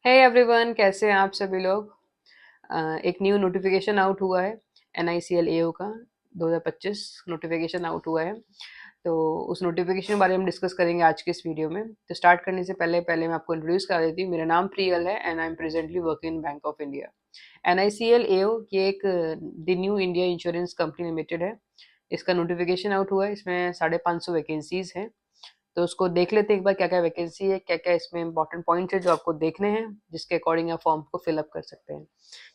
Hey everyone, कैसे हैं आप सभी लोग। एक न्यू नोटिफिकेशन आउट हुआ है NICL AO का। 2025 नोटिफिकेशन आउट हुआ है। तो उस नोटिफिकेशन के बारे में डिस्कस करेंगे आज के इस वीडियो में। तो स्टार्ट करने से पहले पहले मैं आपको इंट्रोड्यूस करा देती हूँ। मेरा नाम प्रियल है and I am presently working in bank of India. NICL AO ये एक the new India insurance company limited है। इसका नोटिफिकेशन आउट हुआ है। इसमें 550 वैकेंसीज हैं। तो उसको देख लेते हैं एक बार, क्या क्या वैकेंसी है, क्या क्या इसमें इंपॉर्टेंट पॉइंट्स है जो आपको देखने हैं, जिसके अकॉर्डिंग आप फॉर्म को फिलअप कर सकते हैं।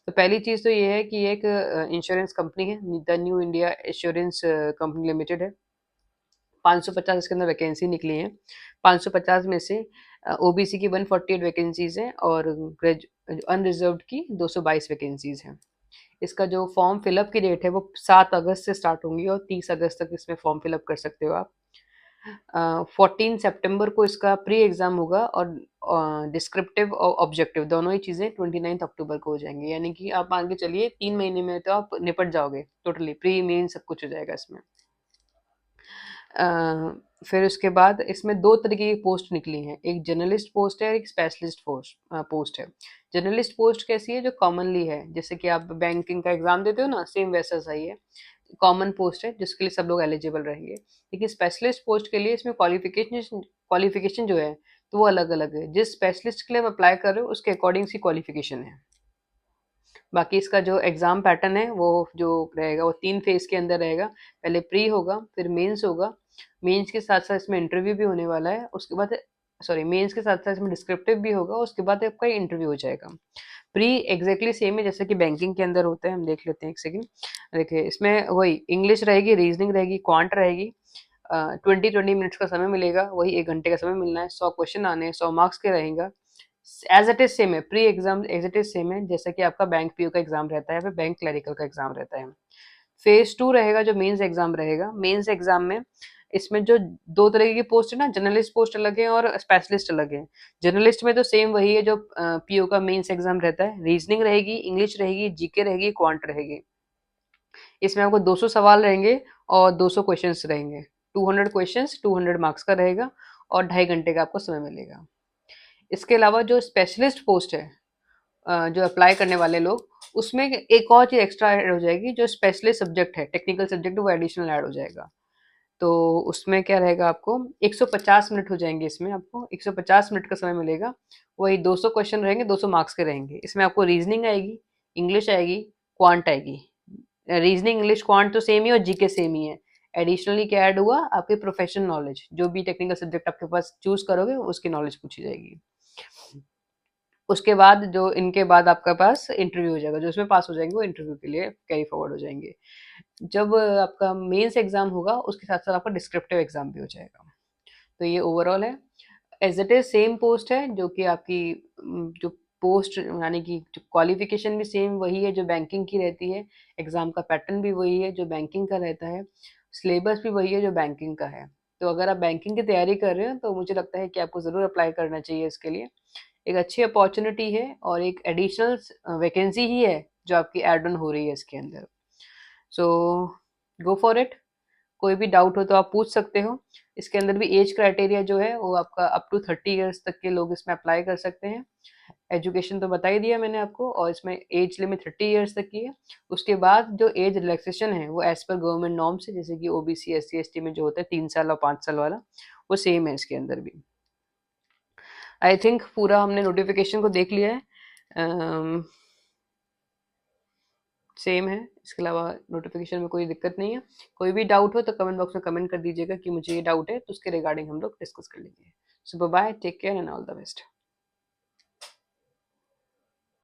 तो पहली चीज़ तो ये है कि ये एक इंश्योरेंस कंपनी है, the new India insurance company limited है। 550 इसके अंदर वैकेंसी निकली है। 550 में से OBC की 148 वैकेंसीज हैं और अनरिजर्व्ड की 222 वैकेंसीज हैं। इसका जो फॉर्म फिलअप की डेट है वो 7 अगस्त से स्टार्ट होंगी और 30 अगस्त तक इसमें फॉर्म फिलअप कर सकते हो आप। 14 सितंबर को इसका प्री एग्जाम होगा और डिस्क्रिप्टिव और ऑब्जेक्टिव दोनों ही चीज़ें 29 अक्टूबर को हो जाएंगी। यानी कि आप मान के चलिए 3 महीने में तो आप निपट जाओगे, टोटली प्री मेन सब कुछ हो जाएगा इसमें। फिर उसके बाद इसमें दो तरीके की पोस्ट निकली हैं, एक जर्नलिस्ट पोस्ट है और एक स्पेशलिस्ट पोस्ट है। जर्नलिस्ट पोस्ट कैसी है, जो कॉमनली है, जैसे कि आप बैंकिंग का एग्जाम देते हो ना, सेम वैसा सही है। कॉमन पोस्ट है जिसके लिए सब लोग एलिजिबल रहेंगे। लेकिन स्पेशलिस्ट पोस्ट के लिए इसमें क्वालिफिकेशन क्वालिफिकेशन जो है तो वो अलग अलग है। जिस स्पेशलिस्ट के लिए आप अप्लाई कर रहे हो उसके अकॉर्डिंग सी क्वालिफिकेशन है। बाकी इसका जो एग्ज़ाम पैटर्न है वो जो रहेगा वो 3 फेज़ के अंदर रहेगा। पहले प्री होगा, फिर मेंस होगा। मेंस के साथ-साथ इसमें इंटरव्यू भी होने वाला है। उसके बाद सॉरी, मेंस के साथ-साथ इसमें डिस्क्रिप्टिव भी होगा, उसके बाद आपका इंटरव्यू हो जाएगा। प्री एग्ज़ैक्टली सेम है जैसे कि बैंकिंग के अंदर होता है। हम देख लेते हैं एक सेकंड। देखिए इसमें वही इंग्लिश रहेगी, रीज़निंग रहेगी, क्वांट रहेगी। 20-20 मिनट्स का समय मिलेगा, वही 1 घंटे का समय मिलना है। 100 क्वेश्चन आने हैं, 100 मार्क्स के रहेगा। एज इट इज सेम है, pre exam as it is same है जैसा कि आपका बैंक PO का एग्जाम रहता है या फिर बैंक क्लरिकल का एग्जाम रहता है। फेज 2 रहेगा जो मेंस एग्जाम रहेगा। मेंस एग्जाम में इसमें जो दो तरह की पोस्ट है ना, जर्नलिस्ट पोस्ट अलग है और स्पेशलिस्ट अलग है। जर्नलिस्ट में तो सेम वही है जो PO का मेंस एग्जाम रहता है। रीजनिंग रहेगी, इंग्लिश रहेगी, GK रहेगी, क्वांट रहेगी। इसमें आपको 200 सवाल रहेंगे और 200 क्वेश्चंस रहेंगे। 200 क्वेश्चंस, 200 मार्क्स का रहेगा और 2.5 घंटे का आपको समय मिलेगा। इसके अलावा जो स्पेशलिस्ट पोस्ट है, जो अप्लाई करने वाले लोग, उसमें एक और चीज़ एक्स्ट्रा ऐड हो जाएगी। जो स्पेशलिस्ट सब्जेक्ट है, टेक्निकल सब्जेक्ट, वो एडिशनल ऐड हो जाएगा। तो उसमें क्या रहेगा, आपको 150 मिनट हो जाएंगे। इसमें आपको 150 मिनट का समय मिलेगा। वही 200 क्वेश्चन रहेंगे, 200 मार्क्स के रहेंगे। इसमें आपको रीजनिंग आएगी, इंग्लिश आएगी, क्वांट आएगी। रीजनिंग, इंग्लिश, क्वांट तो सेम ही और GK सेम ही है। एडिशनली क्या ऐड हुआ, आपके प्रोफेशनल नॉलेज, जो भी टेक्निकल सब्जेक्ट आपके पास चूज करोगे उसकी नॉलेज पूछी जाएगी। उसके बाद जो इनके बाद आपका पास इंटरव्यू हो जाएगा। जो इसमें पास हो जाएंगे वो इंटरव्यू के लिए कैरी फॉरवर्ड हो जाएंगे। जब आपका मेंस एग्जाम होगा उसके साथ साथ आपका डिस्क्रिप्टिव एग्जाम भी हो जाएगा। तो ये ओवरऑल है। As it is same post है, जो कि आपकी जो पोस्ट यानी कि जो क्वालिफिकेशन भी सेम वही है जो बैंकिंग की रहती है। एग्जाम का पैटर्न भी वही है जो बैंकिंग का रहता है। सिलेबस भी वही है जो बैंकिंग का है। तो अगर आप बैंकिंग की तैयारी कर रहे हो तो मुझे लगता है कि आपको ज़रूर अप्लाई करना चाहिए इसके लिए। एक अच्छी अपॉर्चुनिटी है और एक एडिशनल वैकेंसी ही है जो आपकी एड ऑन हो रही है इसके अंदर। सो गो फॉर इट। कोई भी डाउट हो तो आप पूछ सकते हो। इसके अंदर भी एज क्राइटेरिया जो है वो आपका अप टू 30 इयर्स तक के लोग इसमें अप्लाई कर सकते हैं। एजुकेशन तो बता ही दिया मैंने आपको, और इसमें एज लिमिट 30 इयर्स तक की है। उसके बाद जो एज रिलैक्सेशन है वो एज पर गवर्नमेंट नॉर्म्स है, जैसे कि OBC SC ST में जो होता है 3 साल और 5 साल वाला, वो सेम है इसके अंदर भी। आई थिंक पूरा हमने नोटिफिकेशन को देख लिया है। सेम है, इसके अलावा नोटिफिकेशन में कोई दिक्कत नहीं है। कोई भी डाउट हो तो कमेंट बॉक्स में कमेंट कर दीजिएगा कि मुझे ये डाउट है, तो उसके रिगार्डिंग हम लोग डिस्कस कर लेंगे। So bye, take care and all the best.